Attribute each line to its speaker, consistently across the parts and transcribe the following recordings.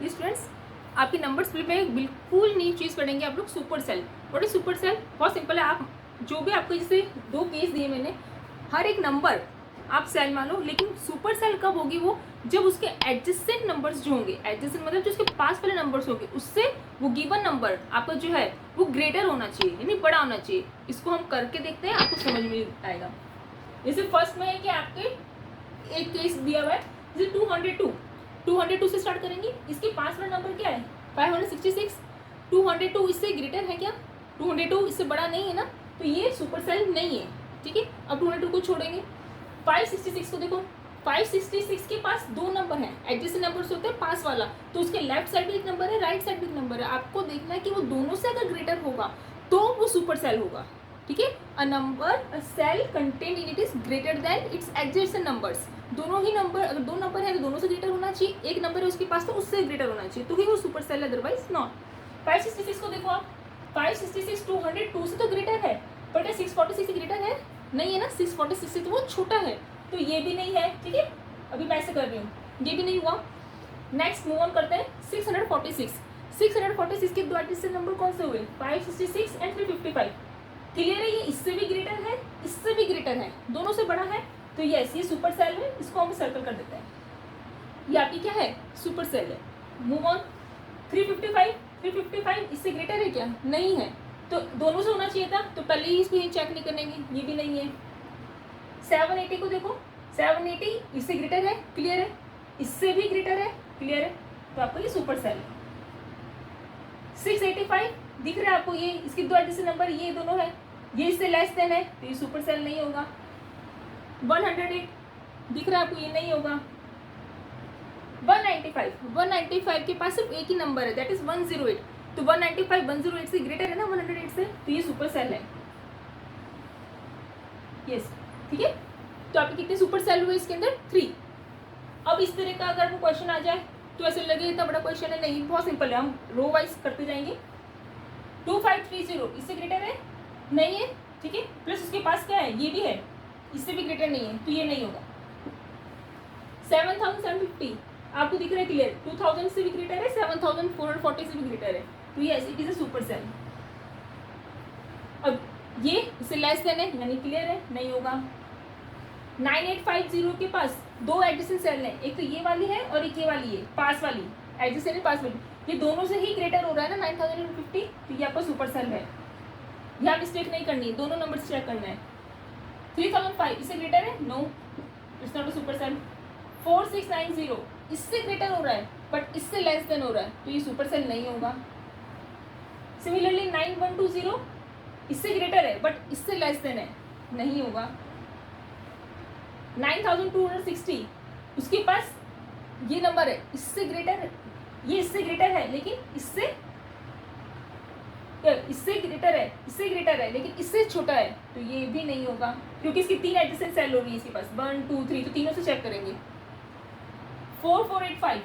Speaker 1: ये स्टूडेंट्स आपके number split में बिल्कुल नई चीज़ पढ़ेंगे आप लोग, super cell. What is super cell? बहुत सिंपल है। आप जो भी आपको जैसे दो केस दिए मैंने, हर एक नंबर आप सेल मान लो, लेकिन सुपर सेल कब होगी? वो जब उसके एडजेसेंट नंबर्स जो होंगे, एडजेसेंट मतलब जो उसके पास वाले नंबर्स होंगे, उससे वो गिवन नंबर आपका जो है वो ग्रेटर होना चाहिए, यानी बड़ा होना चाहिए। इसको हम करके देखते हैं, आपको समझ में आएगा। जैसे फर्स्ट में है कि आपके एक केस दिया हुआ है, जैसे 202 से स्टार्ट करेंगे। इसके पास वाला नंबर क्या है? 566। 202 इससे ग्रेटर है क्या? 202 इससे बड़ा नहीं है ना, तो ये सुपर सेल नहीं है। ठीक है, अब 202 को छोड़ेंगे। 566 को देखो, 566 के पास दो नंबर हैं, एडजेसेंट नंबर्स होते हैं पास वाला, तो उसके लेफ्ट साइड भी एक नंबर है, राइट साइड भी एक नंबर है। आपको देखना है कि वो दोनों से अगर ग्रेटर होगा तो वो सुपर सेल होगा। ठीक है, a number, a cell content in it is greater than its adjacent numbers. दोनों ही नंबर, अगर दो नंबर है तो दोनों से ग्रेटर होना चाहिए, एक नंबर है उसके पास तो उससे ग्रेटर होना चाहिए, तो ही वो सुपर सेल है, अदरवाइज नॉट। 566 को देखो आप, 566 202 से तो ग्रेटर है, बट 646 से ग्रेटर है नहीं है ना, 646 से तो वो छोटा है, तो ये भी नहीं है। ठीक है, अभी मैं ऐसे कर रही हूँ, ये भी नहीं हुआ। नेक्स्ट मूव ऑन करते हैं। 646 के दो एडजेसेंट नंबर कौन से हुए? 566 एंड 355। क्लियर है, ये इससे भी ग्रेटर है, इससे भी ग्रेटर है, दोनों से बड़ा है, तो यस ये सुपर सेल है। इसको हम सर्कल कर देते हैं, ये आपकी क्या है? सुपर सेल है। Move on. 355 इससे ग्रेटर है क्या? नहीं है, तो दोनों से होना चाहिए था, तो पहले ही इसको ही चेक नहीं करेंगे, ये भी नहीं है। 780 को देखो, 780 इससे ग्रेटर है, क्लियर है, इससे भी ग्रेटर है, क्लियर है, तो आपको ये सुपर सेल है। 685 दिख रहा है आपको, ये इसके दो एडजेसेंट नंबर ये दोनों है, ये इससे लेस देन है, तो ये सुपर सेल नहीं होगा। 108 दिख रहा है आपको, ये नहीं होगा। 195 के पास सिर्फ एक ही नंबर है, दैट इज 108, तो 195 108 से ग्रेटर है ना 108 से, तो ये सुपर सेल है। यस, ठीक है, तो आपके कितने सुपर सेल हुए इसके अंदर? 3। अब इस तरह का अगर वो क्वेश्चन आ जाए तो ऐसे लगे इतना बड़ा क्वेश्चन है, नहीं बहुत सिंपल है, हम रो वाइज करते जाएंगे। 2530 इससे ग्रेटर है? नहीं है, ठीक है, प्लस उसके पास क्या है? ये भी है, इससे भी ग्रेटर नहीं है, तो ये नहीं होगा। 7750 आपको दिख रहा है, क्लियर, 2000 से भी ग्रेटर है, 7440 से भी ग्रेटर है, तो yes it is a super cell. अब ये इससे लेस देन है, यानी क्लियर है, नहीं होगा। 9850 के पास दो एडजेसेंट सेल हैं, एक तो ये वाली है और एक ये वाली है, पास वाली एडजेसेंट है, पास वाली, ये दोनों से ही ग्रेटर हो रहा है ना 9050, तो ये आपका सुपर सेल है। यहाँ मिस्टेक नहीं करनी है, दोनों नंबर से चेक करना है। 3005 इससे ग्रेटर है? No, it's not a super cell. 4690 इससे ग्रेटर हो रहा है बट इससे लेस देन हो रहा है, तो ये सुपर सेल नहीं होगा। सिमिलरली 9120 इससे ग्रेटर है बट इससे लेस देन है, नहीं होगा। 9260 उसके पास ये नंबर है, इससे ग्रेटर है, ये इससे ग्रेटर है लेकिन इससे ग्रेटर है लेकिन इससे छोटा है, तो ये भी नहीं होगा, क्योंकि इसकी 3 एडजेसेंट सेल हो रही है इसके पास, 1 2 3, तो तीनों से चेक करेंगे। 4485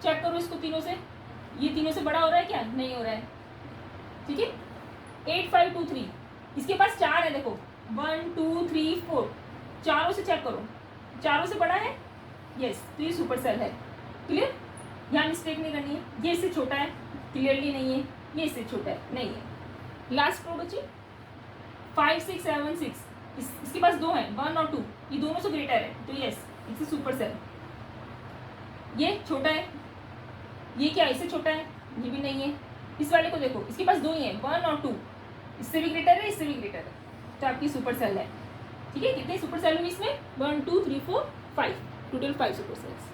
Speaker 1: चेक करो इसको तीनों से, ये तीनों से बड़ा हो रहा है क्या? नहीं हो रहा है, ठीक है। 8523 इसके पास 4 है, देखो 1 2 3 4, चारों से चेक करो, चारों से बड़ा है, यस, तो ये सुपर सेल है, क्लियर। यहाँ मिस्टेक नहीं करनी है, ये इससे छोटा है, क्लियरली नहीं है, ये इससे छोटा है, नहीं है। लास्ट रो बची 5676 इसके पास दो हैं, 1 और 2, ये दोनों से ग्रेटर है, तो यस इट्स सुपर सेल। ये छोटा है, ये क्या है? इससे छोटा है, ये भी नहीं है। इस वाले को देखो, इसके पास दो ही हैं, 1 और 2, इससे भी ग्रेटर है, इससे भी ग्रेटर है, तो आपकी सुपर सेल है, ठीक है। कितने सुपर सेल हुए इसमें? 1 2 3 4 5, टोटल 5 सुपर सेल्स।